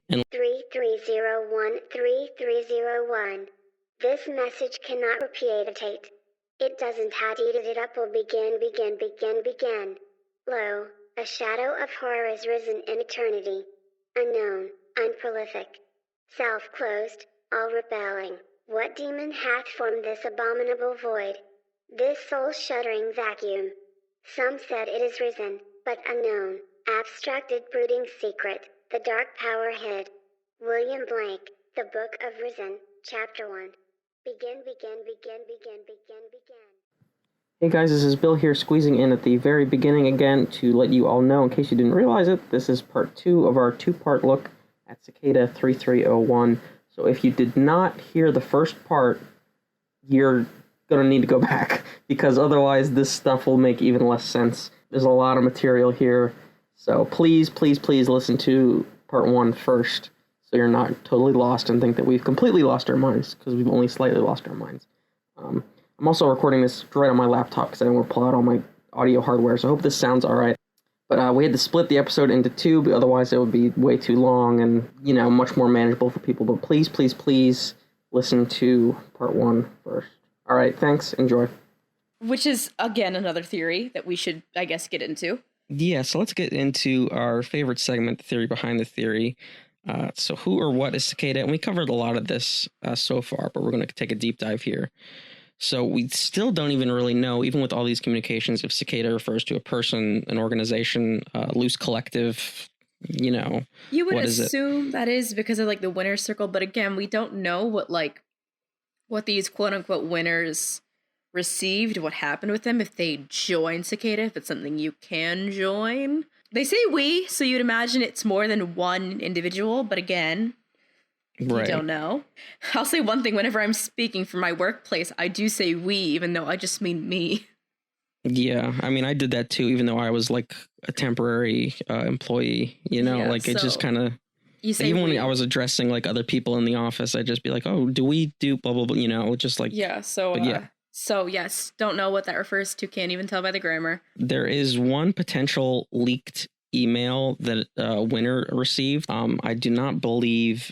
And 33013301. This message cannot repeatate. It doesn't had eaten it up will begin. Lo, a shadow of horror is risen in eternity. Unknown, unprolific. Self-closed, all rebelling. What demon hath formed this abominable void? This soul-shuddering vacuum? Some said it is risen, but unknown, abstracted brooding secret, the dark power hid. William Blank, The Book of Risen, Chapter 1. Begin. hey guys, this is Bill here, squeezing in at the very beginning again to let you all know, in case you didn't realize it, this is part 2 of our 2-part look at Cicada 3301. So if you did not hear the first part, you're gonna need to go back, because otherwise this stuff will make even less sense. There's a lot of material here, so please listen to part 1 first, so you're not totally lost and think that we've completely lost our minds, because we've only slightly lost our minds. I'm also recording this right on my laptop because I don't want to pull out all my audio hardware, so I hope this sounds alright. But we had to split the episode into 2, but otherwise it would be way too long and, much more manageable for people. But please listen to part 1 first. Alright, thanks, enjoy. Which is, again, another theory that we should, I guess, get into. Yeah, so let's get into our favorite segment, the theory behind the theory. So who or what is Cicada? And we covered a lot of this so far, but we're going to take a deep dive here. So we still don't even really know, even with all these communications, if Cicada refers to a person, an organization, loose collective, You would assume that is because of, the winner's circle, but again, we don't know what these quote-unquote winners received, what happened with them, if they joined Cicada, if it's something you can join. They say we, so you'd imagine it's more than one individual, but again... Right. You don't know. I'll say one thing, whenever I'm speaking for my workplace, I do say we, even though I just mean me. Yeah, I mean, I did that too, even though I was a temporary employee, it just kind of, even when I was addressing other people in the office, I'd just be like, oh, do we do blah, blah, blah, just Yeah, so, So yes, don't know what that refers to, can't even tell by the grammar. There is one potential leaked email that winner received. I do not believe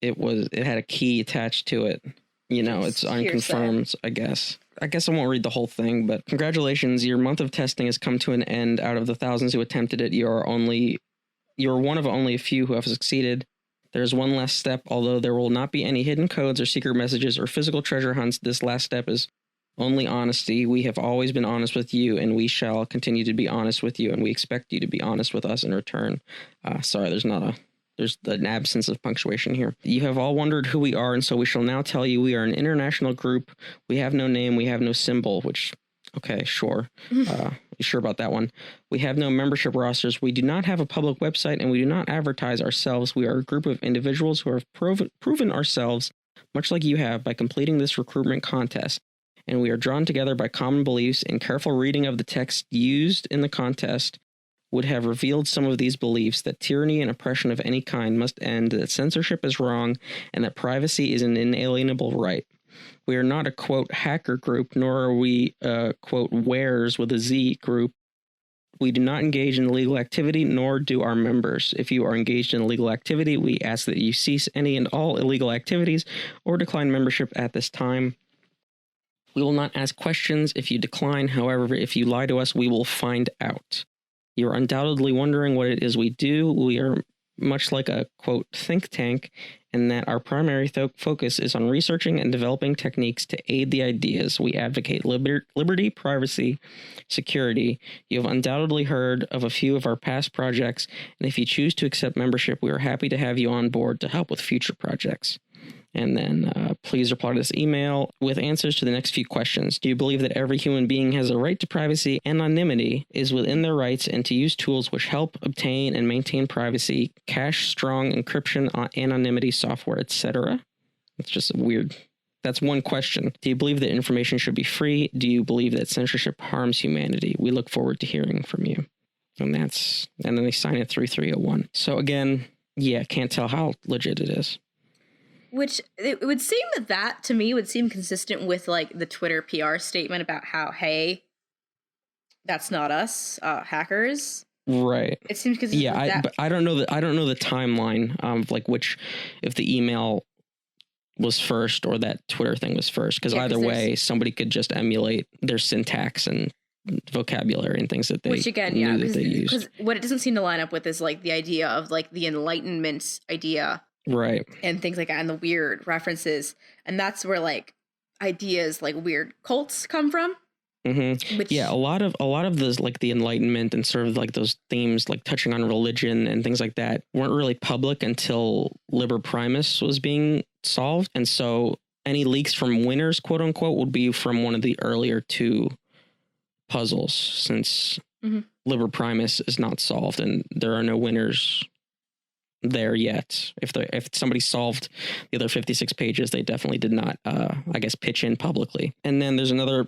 it had a key attached to it. It's unconfirmed, I guess. I won't read the whole thing, but congratulations, your month of testing has come to an end. Out of the thousands who attempted it, you're one of only a few who have succeeded. There's one last step, although there will not be any hidden codes or secret messages or physical treasure hunts. This last step is only honesty. We have always been honest with you, and we shall continue to be honest with you, and we expect you to be honest with us in return. Sorry, there's an absence of punctuation here. You have all wondered who we are, and so we shall now tell you we are an international group. We have no name, we have no symbol, which, okay, sure. You sure about that one? We have no membership rosters. We do not have a public website, and we do not advertise ourselves. We are a group of individuals who have proven ourselves, much like you have, by completing this recruitment contest. And we are drawn together by common beliefs, and careful reading of the text used in the contest would have revealed some of these beliefs: that tyranny and oppression of any kind must end, that censorship is wrong, and that privacy is an inalienable right. We are not a, quote, hacker group, nor are we a, quote, wares with a Z group. We do not engage in illegal activity, nor do our members. If you are engaged in illegal activity, we ask that you cease any and all illegal activities or decline membership at this time. We will not ask questions if you decline. However, if you lie to us, we will find out. You're undoubtedly wondering what it is we do. We are much like a, quote, think tank, in that our primary focus is on researching and developing techniques to aid the ideas. We advocate liberty, privacy, security. You have undoubtedly heard of a few of our past projects, and if you choose to accept membership, we are happy to have you on board to help with future projects. And then please reply to this email with answers to the next few questions. Do you believe that every human being has a right to privacy? Anonymity is within their rights, and to use tools which help obtain and maintain privacy, cache strong encryption, anonymity software, etc. It's just weird. That's one question. Do you believe that information should be free? Do you believe that censorship harms humanity? We look forward to hearing from you. And then they sign it 3301. So again, yeah, can't tell how legit it is. Which, it would seem that to me would seem consistent with, the Twitter PR statement about how, hey, that's not us, hackers. Right. It seems because but I don't know the timeline of like which, if the email was first or that Twitter thing was first, because either way somebody could just emulate their syntax and vocabulary and things that they that they used. Because what it doesn't seem to line up with is like the idea of like the Enlightenment idea, right, and things like that, and the weird references, and that's where like ideas like weird cults come from. Mm-hmm. A lot of those, like the Enlightenment and sort of like those themes, like touching on religion and things like that, weren't really public until Liber Primus was being solved, and so any leaks from winners, quote unquote, would be from one of the earlier two puzzles, since Liber Primus is not solved and there are no winners there yet. If somebody solved the other 56 pages, they definitely did not, I guess, pitch in publicly. And then there's another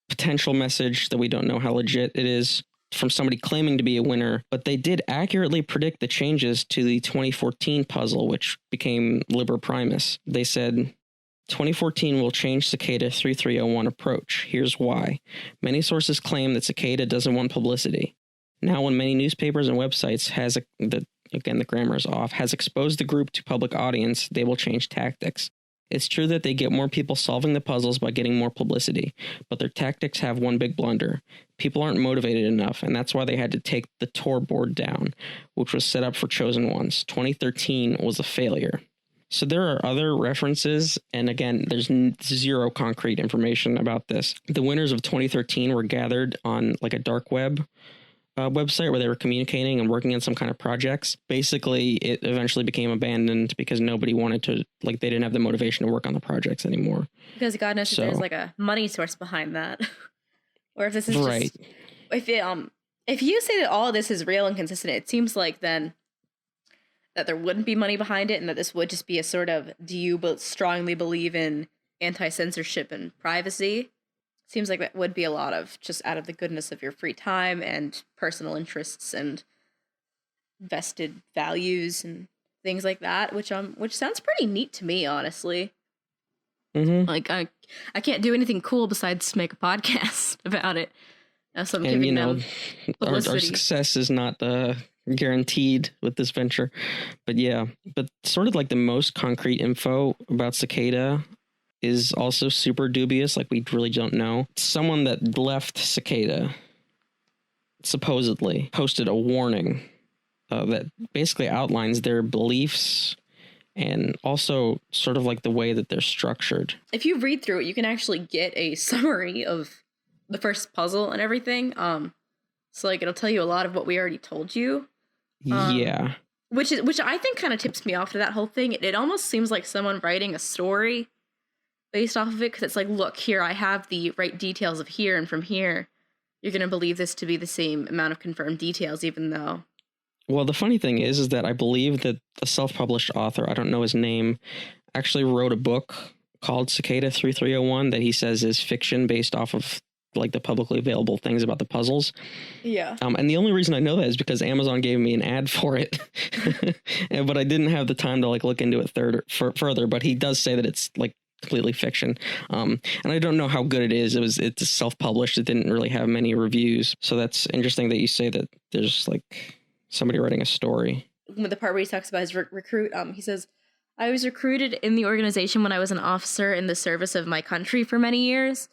potential message that we don't know how legit it is, from somebody claiming to be a winner, but they did accurately predict the changes to the 2014 puzzle, which became Liber Primus. They said 2014 will change Cicada 3301 approach. Here's why. Many sources claim that Cicada doesn't want publicity. Now, when many newspapers and websites the grammar is off, has exposed the group to public audience, they will change tactics. It's true that they get more people solving the puzzles by getting more publicity, but their tactics have one big blunder. People aren't motivated enough, and that's why they had to take the Tor board down, which was set up for chosen ones. 2013 was a failure. So there are other references, and again, there's zero concrete information about this. The winners of 2013 were gathered on like a dark web website where they were communicating and working on some kind of projects. Basically, it eventually became abandoned because nobody wanted to, like, they didn't have the motivation to work on the projects anymore. Because God knows if there's like a money source behind that. Or if this is right. If you say that all of this is real and consistent, it seems like then that there wouldn't be money behind it, and that this would just be a sort of, do you strongly believe in anti-censorship and privacy? Seems like that would be a lot of just out of the goodness of your free time and personal interests and vested values and things like that, which sounds pretty neat to me, honestly. Mm-hmm. Like I can't do anything cool besides make a podcast about it. So I'm giving them publicity. Our success is not guaranteed with this venture, but sort of like the most concrete info about Cicada is also super dubious. Like, we really don't know. Someone that left Cicada supposedly posted a warning that basically outlines their beliefs and also sort of like the way that they're structured. If you read through it, you can actually get a summary of the first puzzle and everything. So like it'll tell you a lot of what we already told you. Which I think kind of tips me off to that whole thing. It almost seems like someone writing a story based off of it, because it's like, look, here I have the right details of here, and from here you're going to believe this to be the same amount of confirmed details, even though. Well, the funny thing is that I believe that a self-published author, I don't know his name, actually wrote a book called Cicada 3301 that he says is fiction based off of like the publicly available things about the puzzles. Yeah. And the only reason I know that is because Amazon gave me an ad for it, but I didn't have the time to like look into it further. But he does say that it's like completely fiction. And I don't know how good it is. It's self-published. It didn't really have many reviews. So that's interesting that you say that there's like somebody writing a story. With the part where he talks about his recruit, he says, I was recruited in the organization when I was an officer in the service of my country for many years.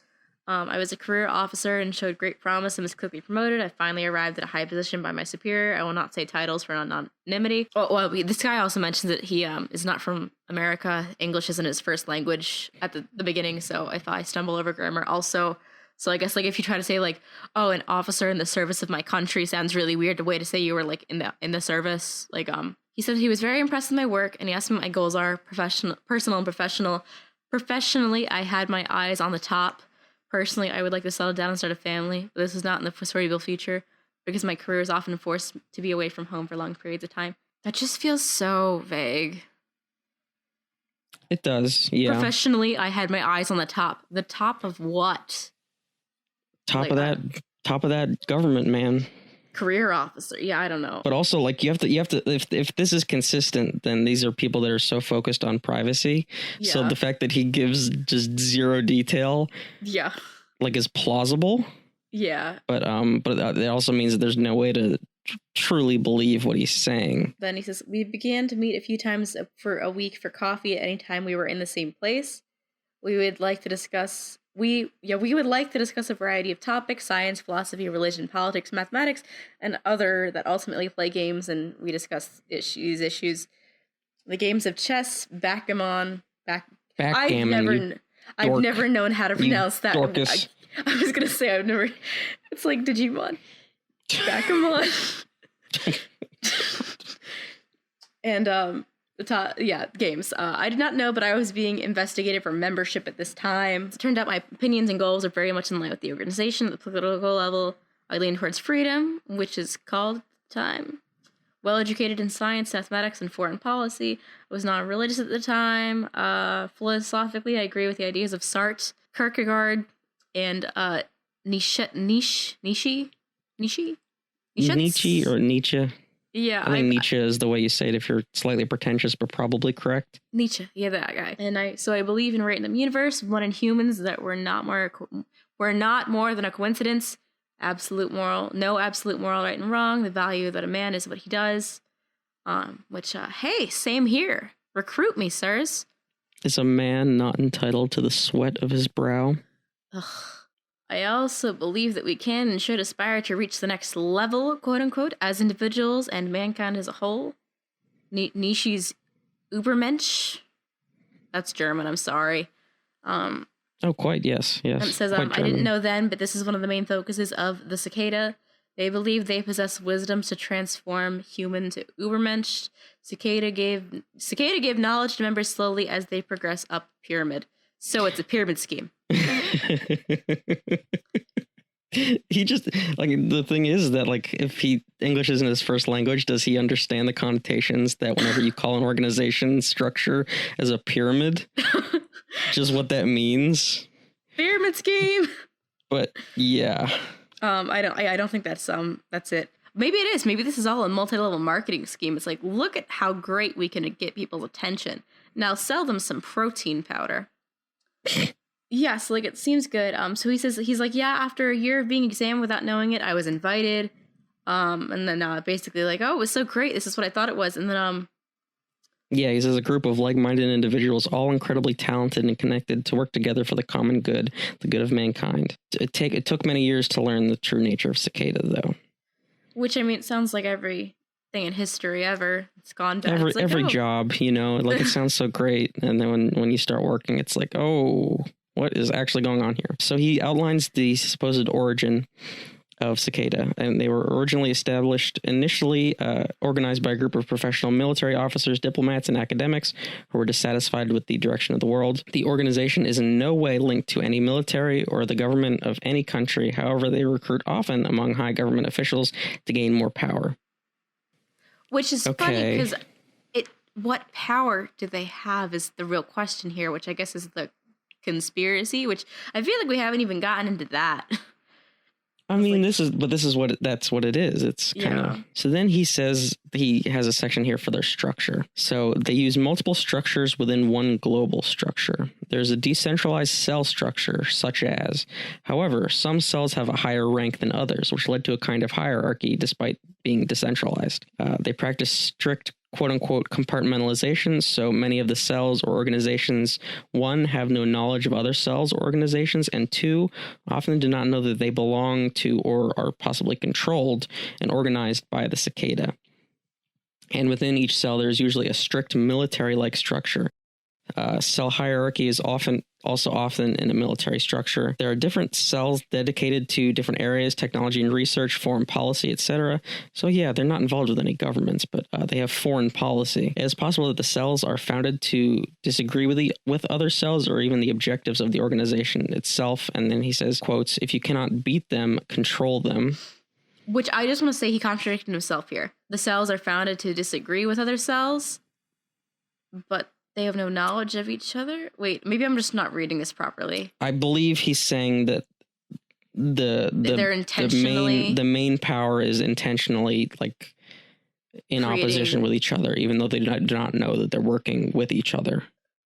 I was a career officer and showed great promise and was quickly promoted. I finally arrived at a high position by my superior. I will not say titles for anonymity. This guy also mentions that he is not from America. English isn't his first language at the beginning, so if I stumble over grammar also. So I guess like if you try to say like, oh, an officer in the service of my country sounds really weird. The way to say you were like in the service. Like he said he was very impressed with my work, and he asked me what my goals are, personal and professional. Professionally, I had my eyes on the top. Personally, I would like to settle down and start a family, but this is not in the foreseeable future because my career is often forced to be away from home for long periods of time. That just feels so vague. It does, yeah. Professionally, I had my eyes on the top. The top of what? Top of that government, man. Career officer. Yeah, I don't know. But also, like, you have to if this is consistent, then these are people that are so focused on privacy. Yeah. So the fact that he gives just zero detail, yeah, like, is plausible. Yeah. But it also means that there's no way to truly believe what he's saying. Then he says, we began to meet a few times for a week for coffee at any time we were in the same place. We would like to discuss a variety of topics: science, philosophy, religion, politics, mathematics, and other that ultimately play games, and we discuss issues. The games of chess, backgammon, Backgammon. I've never known how to pronounce that. Dorcas. I was gonna say I've never. It's like Digimon. Backgammon. And games. I did not know, but I was being investigated for membership at this time. It turned out my opinions and goals are very much in line with the organization. At the political level, I lean towards freedom, which is called time. Well-educated in science, mathematics, and foreign policy. I was not religious at the time. Philosophically, I agree with the ideas of Sartre, Kierkegaard, and Nietzsche or Nietzsche. Yeah, I think Nietzsche is the way you say it if you're slightly pretentious, but probably correct. Nietzsche, yeah, that guy. And I believe in random universe, one in humans, that we're not more than a coincidence. No absolute moral right and wrong. The value that a man is what he does. Hey, same here. Recruit me, sirs. Is a man not entitled to the sweat of his brow? Ugh. I also believe that we can and should aspire to reach the next level, quote unquote, as individuals and mankind as a whole. Nietzsche's Übermensch. That's German, I'm sorry. Quite, yes. And it says, I didn't know then, but this is one of the main focuses of the Cicada. They believe they possess wisdom to transform human to Übermensch. Cicada gave knowledge to members slowly as they progress up pyramid. So it's a pyramid scheme. He just, like, the thing is that, like, if English isn't his first language, does he understand the connotations that whenever you call an organization structure as a pyramid, just what that means? Pyramid scheme. But yeah, I don't think that's it. Maybe it is. Maybe this is all a multi-level marketing scheme. It's like, look at how great we can get people's attention. Now sell them some protein powder. Yeah, so like it seems good. So he's like, yeah, after a year of being examined without knowing it, I was invited. And then basically like, oh, it was so great. This is what I thought it was. And then yeah, he says a group of like-minded individuals, all incredibly talented and connected, to work together for the common good, the good of mankind. It took many years to learn the true nature of Cicada, though. Which, I mean, it sounds like everything in history ever. It's gone bad. Every job, you know, like it sounds so great. And then when you start working, it's like, oh, what is actually going on here? So he outlines the supposed origin of Cicada, and they were originally initially organized by a group of professional military officers, diplomats, and academics who were dissatisfied with the direction of the world. The organization is in no way linked to any military or the government of any country. However, they recruit often among high government officials to gain more power. Which is funny because what power do they have is the real question here, which I guess is the conspiracy, which I feel like we haven't even gotten into that. I mean, that's what it is. It's kind of, so then he says he has a section here for their structure. So they use multiple structures within one global structure. There's a decentralized cell structure, such as, however, some cells have a higher rank than others, which led to a kind of hierarchy despite being decentralized. They practice strict quote-unquote compartmentalization, so many of the cells or organizations, one, have no knowledge of other cells or organizations, and two, often do not know that they belong to or are possibly controlled and organized by the Cicada. And within each cell, there's usually a strict military-like structure. Cell hierarchy is often in a military structure. There are different cells dedicated to different areas, technology and research, foreign policy, etc. So yeah, they're not involved with any governments, but they have foreign policy. It is possible that the cells are founded to disagree with other cells or even the objectives of the organization itself. And then he says, quotes, if you cannot beat them, control them. Which I just want to say he contradicted himself here. The cells are founded to disagree with other cells, but they have no knowledge of each other? Wait, maybe I'm just not reading this properly. I believe he's saying that they're intentionally the main power is intentionally like in opposition with each other, even though they do not know that they're working with each other.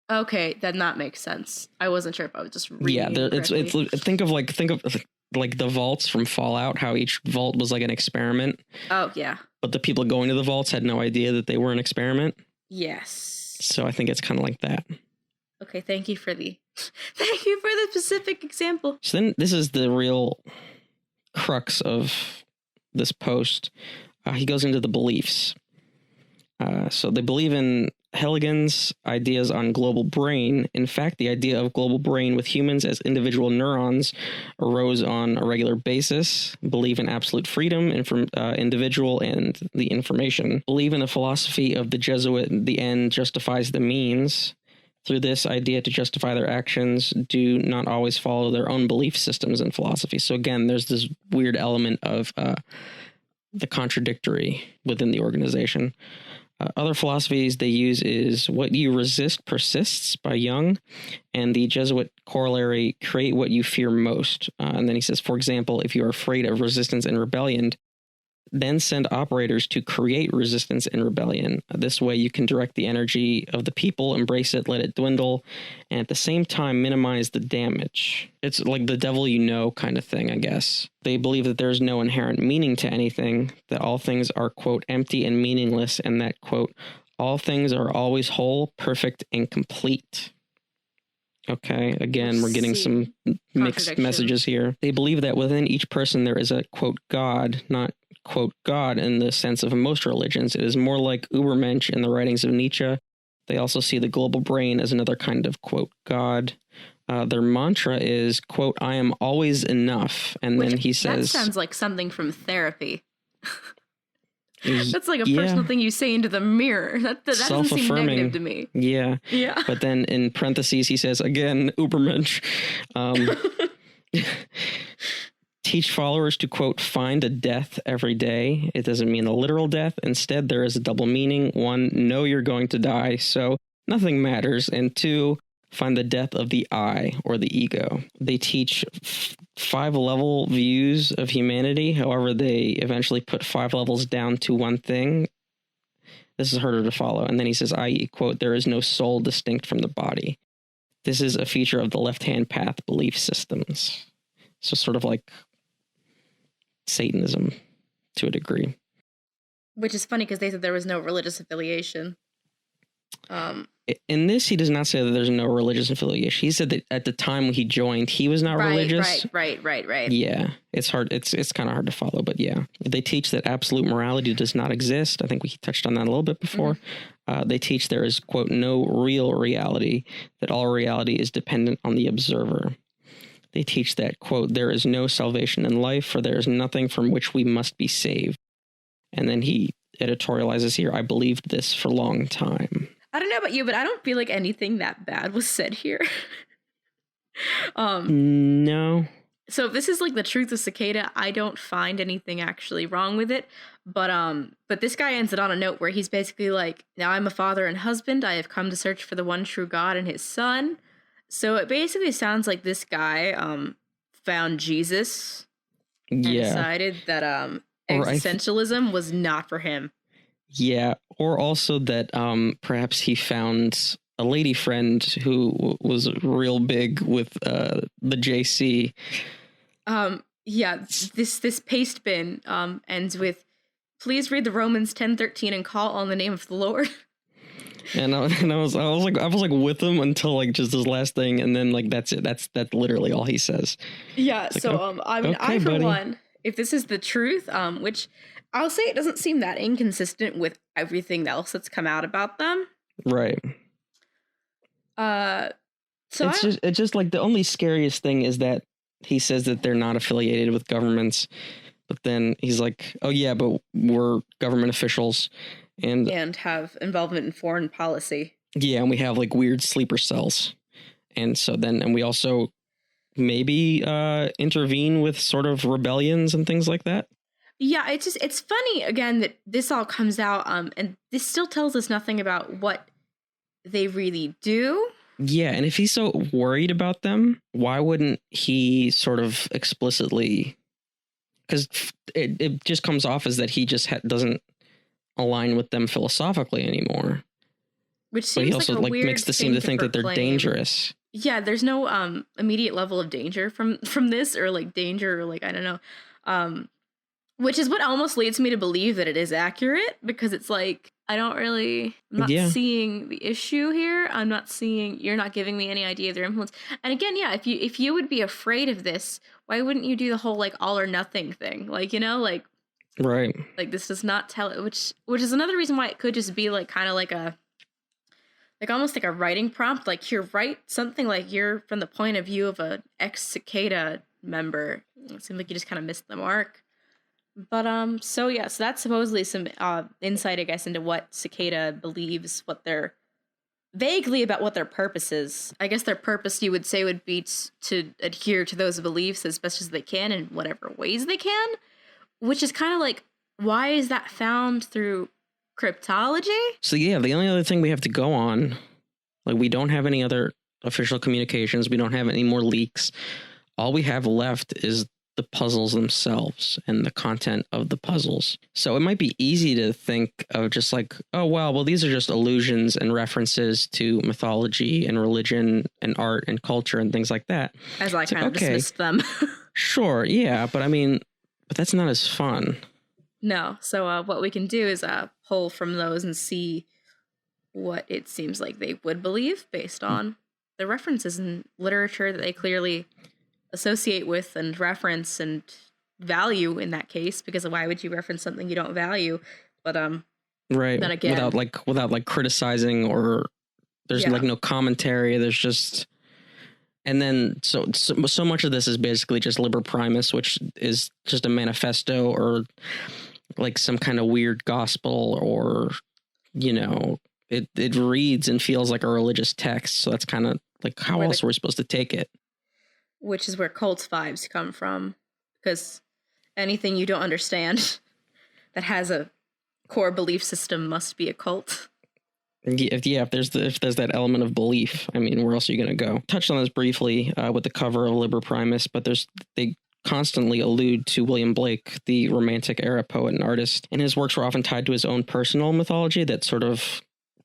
Okay, then that makes sense. I wasn't sure if I was just reading. Yeah, it's think of like the vaults from Fallout, how each vault was like an experiment. Oh, yeah. But the people going to the vaults had no idea that they were an experiment. Yes. So I think it's kind of like that. Okay, thank you for the specific example. So then this is the real crux of this post. He goes into the beliefs. So they believe in Halligan's ideas on global brain. In fact, the idea of global brain with humans as individual neurons arose on a regular basis. Believe in absolute freedom from individual and the information. Believe in the philosophy of the Jesuit, the end justifies the means. Through this idea to justify their actions, do not always follow their own belief systems and philosophy. So again, there's this weird element of the contradictory within the organization. Other philosophies they use is what you resist persists by Jung, and the Jesuit corollary, create what you fear most. And then he says, for example, if you are afraid of resistance and rebellion, then send operators to create resistance and rebellion. This way you can direct the energy of the people, embrace it, let it dwindle, and at the same time minimize the damage. It's like the devil you know kind of thing, I guess. They believe that there's no inherent meaning to anything, that all things are, quote, empty and meaningless, and that, quote, all things are always whole, perfect, and complete. Okay, again, we're getting some mixed messages here. They believe that within each person there is a, quote, God, not, quote, God in the sense of most religions. It is more like Übermensch in the writings of Nietzsche. They also see the global brain as another kind of, quote, God. Their mantra is, quote, I am always enough. And then he says... That sounds like something from therapy. That's like a personal thing you say into the mirror. That doesn't seem negative to me. Yeah. Yeah. But then in parentheses, he says, again, Übermensch. Teach followers to, quote, find a death every day. It doesn't mean a literal death. Instead, there is a double meaning. One, know you're going to die, so nothing matters. And two, find the death of the I, or the ego. They teach 5-level views of humanity. However, they eventually put 5 levels down to one thing. This is harder to follow. And then he says, i.e., quote, there is no soul distinct from the body. This is a feature of the left-hand path belief systems. So sort of like Satanism to a degree. Which is funny because they said there was no religious affiliation. In this, he does not say that there's no religious affiliation. He said that at the time he joined, he was not religious. Right. Yeah, it's hard. It's kind of hard to follow, but yeah. They teach that absolute morality does not exist. I think we touched on that a little bit before. Mm-hmm. They teach there is, quote, no real reality, that all reality is dependent on the observer. They teach that, quote, there is no salvation in life, for there is nothing from which we must be saved. And then he editorializes here, I believed this for a long time. I don't know about you, but I don't feel like anything that bad was said here. No. So if this is like the truth of Cicada, I don't find anything actually wrong with it. But this guy ends it on a note where he's basically like, now I'm a father and husband. I have come to search for the one true God and his son. So it basically sounds like this guy found Jesus and decided that existentialism was not for him. Yeah, or also that perhaps he found a lady friend who was real big with the JC. This paste bin ends with, please read the Romans 10:13 and call on the name of the Lord. And I was like with him until like just this last thing, and then like that's it. That's literally all he says. Yeah. Like, so I mean, okay, for buddy. one, if this is the truth, which I'll say it doesn't seem that inconsistent with everything else that's come out about them. Right. So it's just like the only scariest thing is that he says that they're not affiliated with governments, but then he's like, oh yeah, but we're government officials. And have involvement in foreign policy. Yeah, and we have like weird sleeper cells. And so then, and we also maybe intervene with sort of rebellions and things like that. Yeah, it's funny, again, that this all comes out, and this still tells us nothing about what they really do. Yeah, and if he's so worried about them, why wouldn't he sort of explicitly... Because it just comes off as that he just doesn't align with them philosophically anymore. Which seems but he also like a weird makes the seem to think that they're dangerous. Yeah, there's no immediate level of danger from this, or like danger, or like, I don't know. Which is what almost leads me to believe that it is accurate, because it's like, I'm not seeing the issue here. I'm not seeing, you're not giving me any idea of their influence. And again, yeah, if you would be afraid of this, why wouldn't you do the whole like all or nothing thing? Like, you know, like, right. Like, this does not tell it, which is another reason why it could just be like kind of like almost like a writing prompt. Like, here, write something like you're from the point of view of a ex-Cicada member. It seems like you just kind of missed the mark. But so that's supposedly some insight, I guess, into what Cicada believes, vaguely about what their purpose is. I guess their purpose, you would say, would be to adhere to those beliefs as best as they can in whatever ways they can, which is kind of like, why is that found through cryptology? So yeah, the only other thing we have to go on, like, we don't have any other official communications. We don't have any more leaks. All we have left is the puzzles themselves and the content of the puzzles. So it might be easy to think of just like, oh, well, these are just allusions and references to mythology and religion and art and culture and things like that. As I kind of dismissed them. Sure, yeah, but I mean, but that's not as fun. No, so what we can do is pull from those and see what it seems like they would believe based on the references and literature that they clearly associate with and reference and value in that case, because why would you reference something you don't value? But right, then again, without like criticizing, or there's like no commentary. There's just, and then so much of this is basically just Liber Primus, which is just a manifesto or like some kind of weird gospel, or, you know, it reads and feels like a religious text. So that's kind of like how else we're supposed to take it. Which is where cult vibes come from, because anything you don't understand that has a core belief system must be a cult. If there's that element of belief, I mean, where else are you going to go? Touched on this briefly with the cover of Liber Primus, but they constantly allude to William Blake, the Romantic era poet and artist, and his works were often tied to his own personal mythology that sort of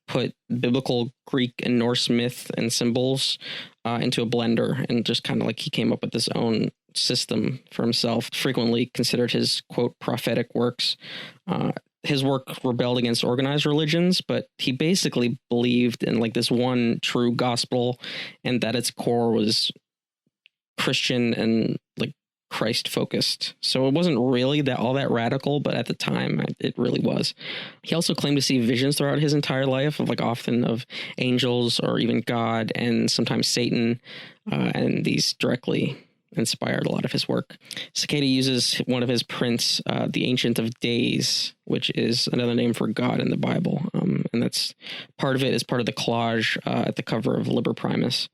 put biblical Greek and Norse myth and symbols into a blender, and just kind of like he came up with his own system for himself. Frequently considered his, quote, prophetic works. His work rebelled against organized religions, but he basically believed in like this one true gospel, and that its core was Christian and like Christ focused. So it wasn't really all that radical, but at the time it really was. He also claimed to see visions throughout his entire life, of like often of angels or even God and sometimes Satan, and these directly inspired a lot of his work. Cicada uses one of his prints, the Ancient of Days, which is another name for God in the Bible, and that's part of it is part of the collage at the cover of Liber Primus.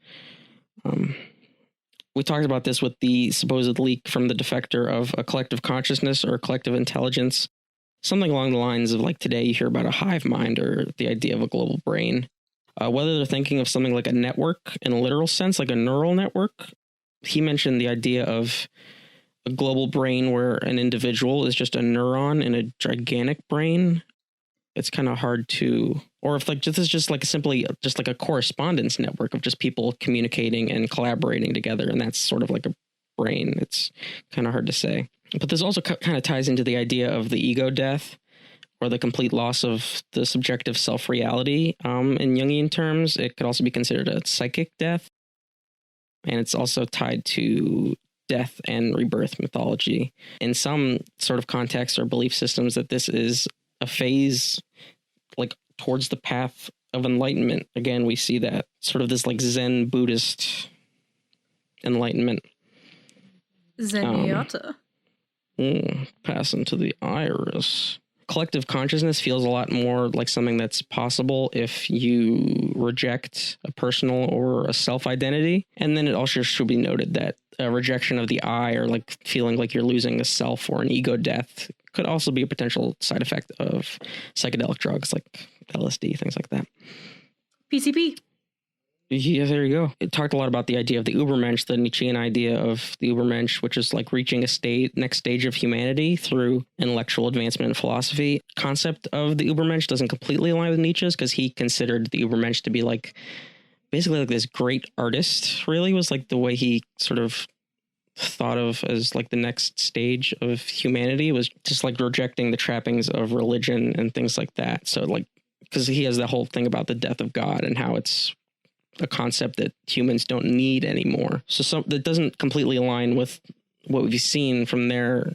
We talked about this with the supposed leak from the defector of a collective consciousness or a collective intelligence, something along the lines of like today you hear about a hive mind or the idea of a global brain. Whether they're thinking of something like a network in a literal sense, like a neural network, he mentioned the idea of a global brain where an individual is just a neuron in a gigantic brain. It's kind of hard to, or if like this is just like simply just like a correspondence network of just people communicating and collaborating together, and that's sort of like a brain. It's kind of hard to say. But this also kind of ties into the idea of the ego death, or the complete loss of the subjective self-reality. In Jungian terms, it could also be considered a psychic death, and it's also tied to death and rebirth mythology. In some sort of contexts or belief systems, that this is a phase like towards the path of enlightenment. Again, we see that sort of this like Zen Buddhist enlightenment. Zenyatta. Passing to the iris. Collective consciousness feels a lot more like something that's possible if you reject a personal or a self-identity. And then it also should be noted that a rejection of the I, or like feeling like you're losing a self or an ego death, could also be a potential side effect of psychedelic drugs like LSD, things like that. PCP. Yeah, there you go. It talked a lot about the idea of the Übermensch, the Nietzschean idea of the Übermensch, which is like reaching a next stage of humanity through intellectual advancement and philosophy. Concept of the Übermensch doesn't completely align with Nietzsche's, because he considered the Übermensch to be like basically like this great artist, really, was like the way he sort of thought of as like the next stage of humanity, was just like rejecting the trappings of religion and things like that. So like, because he has the whole thing about the death of God and how it's a concept that humans don't need anymore. So that doesn't completely align with what we've seen from their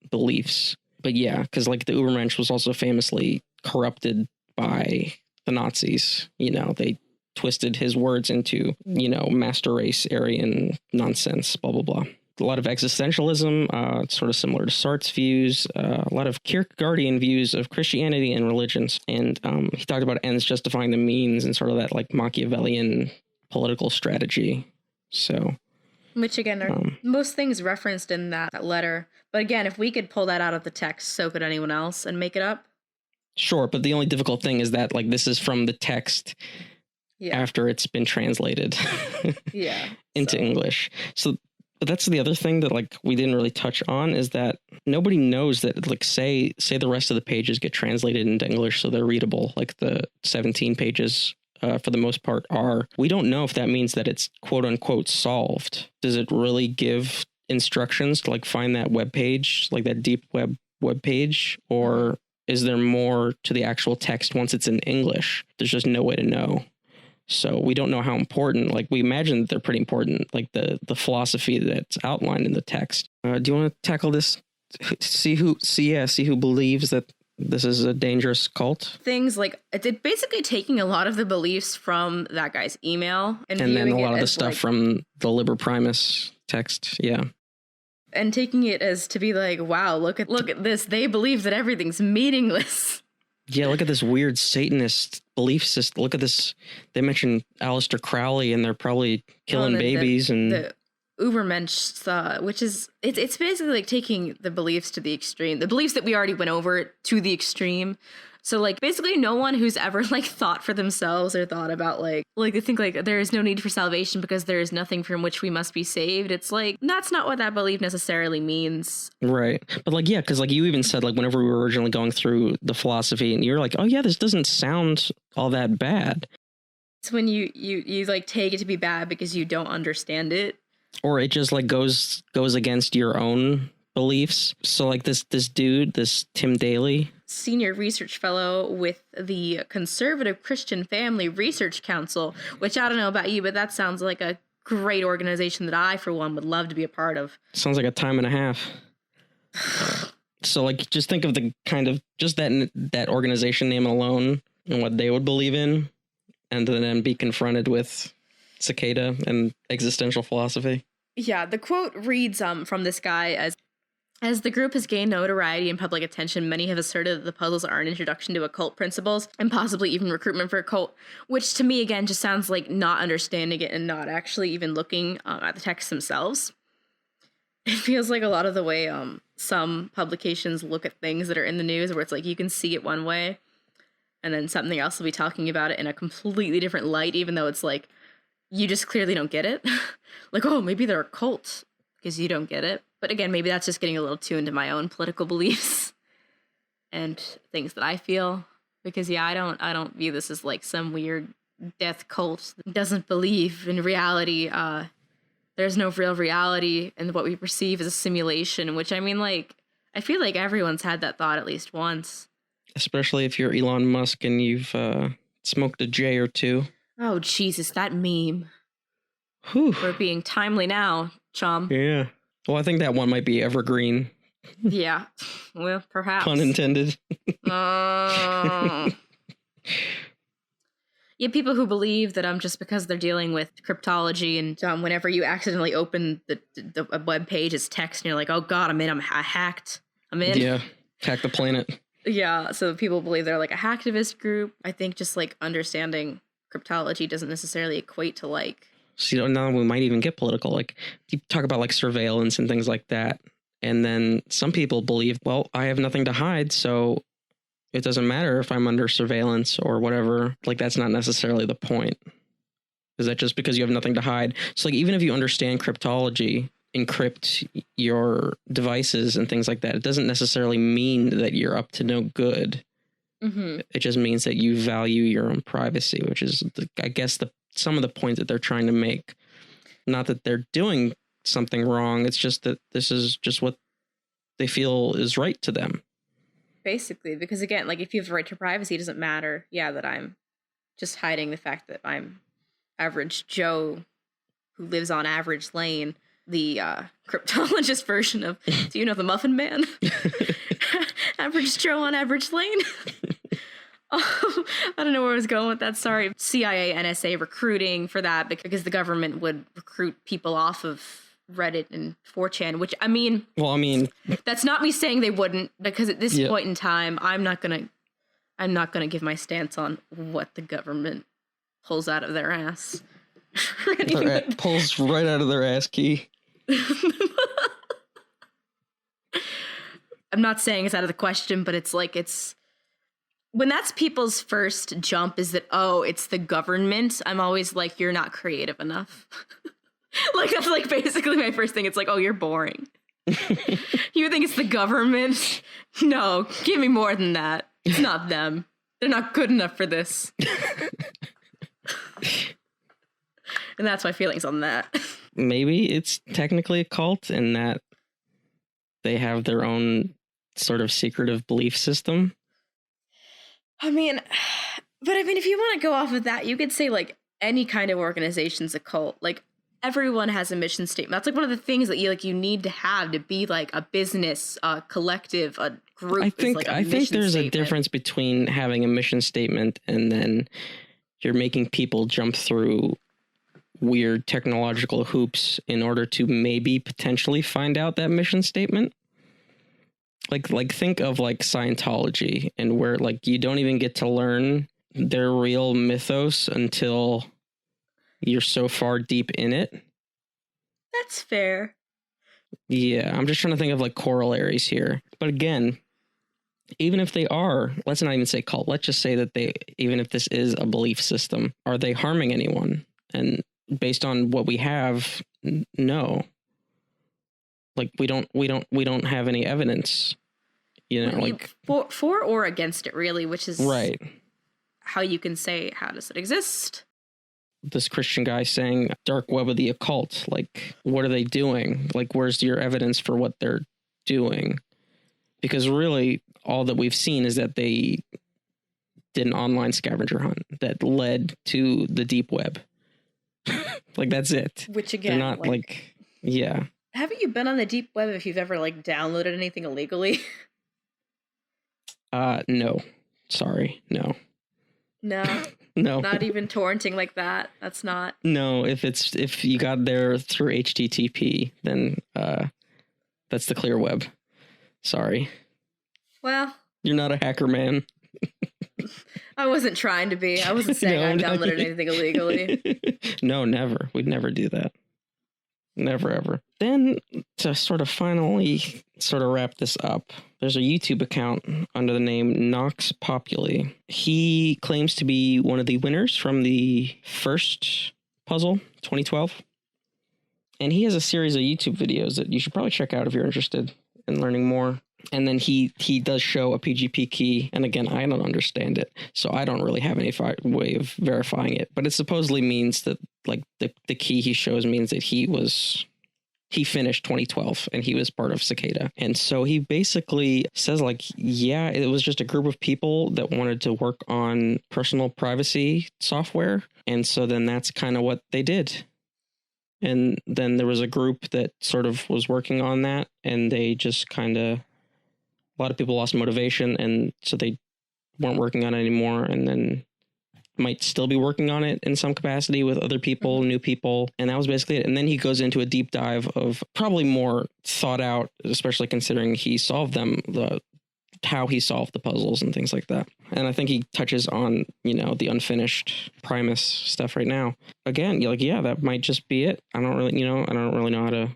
beliefs. But yeah, because like the Ubermensch was also famously corrupted by the Nazis. You know, they twisted his words into, you know, master race, Aryan nonsense, blah, blah, blah. A lot of existentialism, sort of similar to Sartre's views, a lot of Kierkegaardian views of Christianity and religions. And he talked about ends justifying the means and sort of that like Machiavellian political strategy. So, which again are most things referenced in that letter. But again, if we could pull that out of the text, so could anyone else, and make it up. Sure, but the only difficult thing is that like this is from the text after it's been translated into English. So, but that's the other thing that like we didn't really touch on, is that nobody knows that like say the rest of the pages get translated into English so they're readable, like the 17 pages for the most part are. We don't know if that means that it's quote unquote solved. Does it really give instructions to like find that web page, like that deep web page, or is there more to the actual text once it's in English? There's just no way to know. So we don't know how important, like we imagine that they're pretty important, like the philosophy that's outlined in the text. Do you want to tackle this? See who believes that this is a dangerous cult? Things like it's basically taking a lot of the beliefs from that guy's email and then a lot of the stuff from the Liber Primus text. Yeah. And taking it as to be like, wow, look at this. They believe that everything's meaningless. Yeah, look at this weird Satanist belief system. Look at this. They mentioned Aleister Crowley, and they're probably killing babies. The Ubermensch, which is, it's basically like taking the beliefs to the extreme. The beliefs that we already went over to the extreme. So like basically no one who's ever like thought for themselves or thought about like they think like there is no need for salvation because there is nothing from which we must be saved. It's like that's not what that belief necessarily means. Right. But like, yeah, because like you even said like whenever we were originally going through the philosophy and you're like, oh yeah, this doesn't sound all that bad. It's when you like take it to be bad because you don't understand it. Or it just like goes against your own beliefs. So like this dude, this Tim Daly, senior research fellow with the Conservative Christian Family Research Council, which I don't know about you, but that sounds like a great organization that I, for one, would love to be a part of. Sounds like a time and a half. So like just think of the kind of just that organization name alone and what they would believe in, and then be confronted with Cicada and existential philosophy. Yeah, the quote reads from this guy as the group has gained notoriety and public attention, many have asserted that the puzzles are an introduction to occult principles and possibly even recruitment for a cult, which to me, again, just sounds like not understanding it and not actually even looking at the texts themselves. It feels like a lot of the way some publications look at things that are in the news where it's like you can see it one way and then something else will be talking about it in a completely different light, even though it's like you just clearly don't get it. Like, oh, maybe they're a cult because you don't get it. But again, maybe that's just getting a little too into my own political beliefs and things that I feel. Because yeah, I don't view this as like some weird death cult that doesn't believe in reality. There's no real reality, and what we perceive as a simulation. Which I mean, like, I feel like everyone's had that thought at least once. Especially if you're Elon Musk and you've smoked a J or two. Oh Jesus, that meme. Whew. We're being timely now, chum. Yeah. Well, I think that one might be evergreen. Yeah. Well, perhaps. Pun intended. Yeah, people who believe that just because they're dealing with cryptology and whenever you accidentally open the web page, it's text and you're like, oh God, I'm in. I'm hacked. I'm in. Yeah. Hack the planet. Yeah. So people believe they're like a hacktivist group. I think just like understanding cryptology doesn't necessarily equate to like. So now we might even get political. Like you talk about like surveillance and things like that. And then some people believe, well, I have nothing to hide, so it doesn't matter if I'm under surveillance or whatever. Like that's not necessarily the point. Is that just because you have nothing to hide? So like even if you understand cryptology, encrypt your devices and things like that, it doesn't necessarily mean that you're up to no good. Mm-hmm. It just means that you value your own privacy, which is, I guess, the some of the points that they're trying to make. Not that they're doing something wrong. It's just that this is just what they feel is right to them. Basically, because again, like if you have the right to privacy, it doesn't matter. Yeah, that I'm just hiding the fact that I'm average Joe who lives on Average Lane, the cryptologist version of, do you know the Muffin Man? Average Joe on Average Lane. I don't know where I was going with that. Sorry. CIA, NSA recruiting for that because the government would recruit people off of Reddit and 4chan, which that's not me saying they wouldn't, because at this point in time, I'm not gonna give my stance on what the government pulls out of their ass. Pulls right out of their ass key. I'm not saying it's out of the question, but it's like, when that's people's first jump is that, oh, it's the government, I'm always like, you're not creative enough. Like, that's like basically my first thing. It's like, oh, you're boring. You think it's the government? No, give me more than that. It's not them. They're not good enough for this. And that's my feelings on that. Maybe it's technically a cult in that they have their own sort of secretive belief system. But if you want to go off of that, you could say like any kind of organization's a cult. Like everyone has a mission statement. That's like one of the things that you need to have to be like a business, a collective, a group. I think there's a difference between having a mission statement and then you're making people jump through weird technological hoops in order to maybe potentially find out that mission statement. Like think of like Scientology, and where like you don't even get to learn their real mythos until you're so far deep in it. That's fair. Yeah, I'm just trying to think of like corollaries here. But again, even if they are, let's not even say cult, let's just say that even if this is a belief system, are they harming anyone? And based on what we have, no. Like we don't have any evidence, like for or against it, really, which is right. How you can say, how does it exist? This Christian guy saying dark web of the occult, like what are they doing? Like where's your evidence for what they're doing? Because really all that we've seen is that they did an online scavenger hunt that led to the deep web. Like that's it. Which again, they're not like yeah. Haven't you been on the deep web if you've ever like downloaded anything illegally? No. Sorry. No. No. No. Not even torrenting like that. That's not. No, if you got there through HTTP, then that's the clear web. Sorry. Well, you're not a hacker, man. I wasn't trying to be. I wasn't saying I downloaded anything illegally. No, never. We'd never do that. Never, ever. Then, to sort of finally sort of wrap this up, there's a YouTube account under the name Nox Populi. He claims to be one of the winners from the first puzzle, 2012. And he has a series of YouTube videos that you should probably check out if you're interested in learning more. And then he does show a PGP key. And again, I don't understand it, so I don't really have any way of verifying it. But it supposedly means that like the key he shows means that he finished 2012 and he was part of Cicada. And so he basically says like, yeah, it was just a group of people that wanted to work on personal privacy software. And so then that's kind of what they did. And then there was a group that sort of was working on that, and they just kind of, a lot of people lost motivation, and so they weren't working on it anymore, and then might still be working on it in some capacity with other people, new people. And that was basically it. And then he goes into a deep dive of probably more thought out, especially considering he solved them, how he solved the puzzles and things like that. And I think he touches on, the unfinished Primus stuff right now. Again, you're like, yeah, that might just be it. I don't really know how to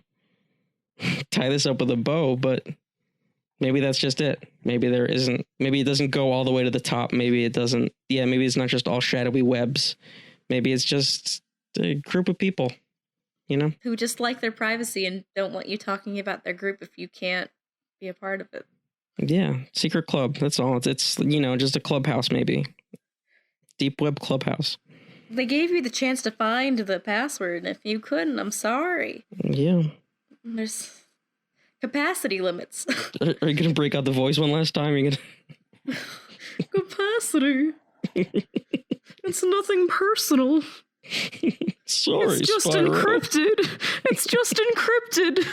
tie this up with a bow, but maybe that's just it. Maybe it doesn't go all the way to the top. Maybe it doesn't. Yeah, maybe it's not just all shadowy webs. Maybe it's just a group of people, who just like their privacy and don't want you talking about their group if you can't be a part of it. Yeah, secret club. That's all. It's just a clubhouse, maybe. Deep web clubhouse. They gave you the chance to find the password, and if you couldn't, I'm sorry. Yeah. There's capacity limits. Are you going to break out the voice one last time? You're gonna... Capacity. It's nothing personal. Sorry, it's just Spyro. encrypted. It's just encrypted.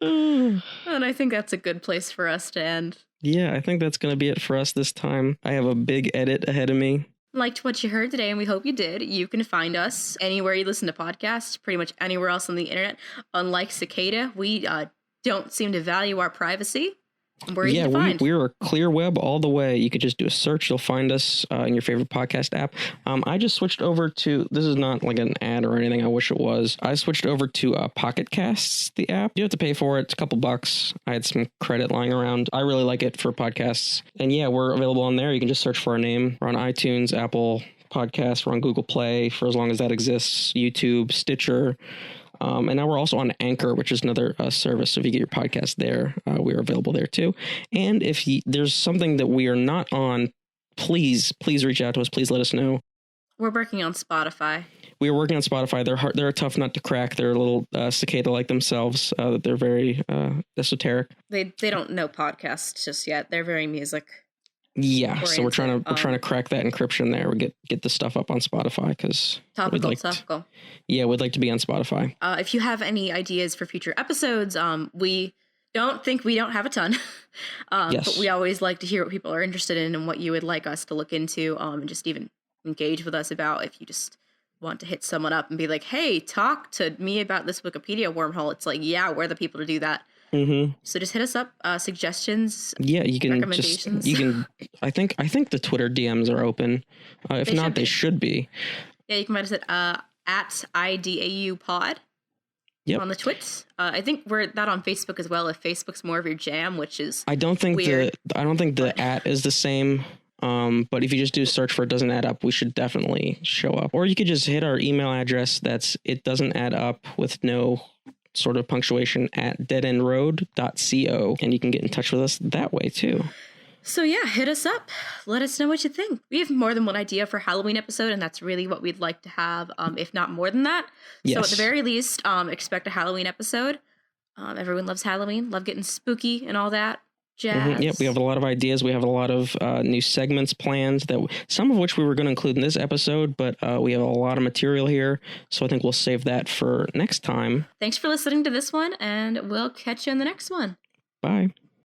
And I think that's a good place for us to end. Yeah, I think that's going to be it for us this time. I have a big edit ahead of me. Liked what you heard today, and we hope you did. You can find us anywhere you listen to podcasts, pretty much anywhere else on the internet. Unlike Cicada, we don't seem to value our privacy. Yeah, we're a clear web all the way. You could just do a search. You'll find us in your favorite podcast app. I just switched over to, this is not like an ad or anything. I wish it was. I switched over to Pocket Casts, the app. You have to pay for it. It's a couple bucks. I had some credit lying around. I really like it for podcasts. And yeah, we're available on there. You can just search for our name. We're on iTunes, Apple Podcasts. We're on Google Play for as long as that exists. YouTube, Stitcher. And now we're also on Anchor, which is another service. So if you get your podcast there, we are available there too. And if there's something that we are not on, please reach out to us. Please let us know. We're working on Spotify. We are working on Spotify. They're a tough nut to crack. They're a little cicada like themselves. They're very esoteric. They don't know podcasts just yet. They're very music. Yeah, oriented. So we're trying to crack that encryption there. We get the stuff up on Spotify because topical. Yeah, we'd like to be on Spotify. If you have any ideas for future episodes, we don't have a ton, yes. But we always like to hear what people are interested in and what you would like us to look into, and just even engage with us about. If you just want to hit someone up and be like, "Hey, talk to me about this Wikipedia wormhole," it's like, yeah, we're the people to do that. Mm-hmm. So just hit us up, suggestions. Yeah, you can recommendations. I think the Twitter DMs are open. If not, they should be. Yeah, you can find us at IDAU Pod. Yep. On the twits. I think we're that on Facebook as well. If Facebook's more of your jam, which is I don't think weird, the at is the same. But if you just do search for it doesn't add up, we should definitely show up. Or you could just hit our email address. That's it doesn't add up with no sort of punctuation at deadendroad.co, and you can get in touch with us that way too. So yeah, hit us up. Let us know what you think. We have more than one idea for Halloween episode, and that's really what we'd like to have, if not more than that. Yes. So at the very least, expect a Halloween episode. Everyone loves Halloween, love getting spooky and all that jazz. Mm-hmm. Yep, we have a lot of ideas. We have a lot of new segments planned, some of which we were going to include in this episode, but we have a lot of material here, so I think we'll save that for next time. Thanks for listening to this one, and we'll catch you in the next one. Bye.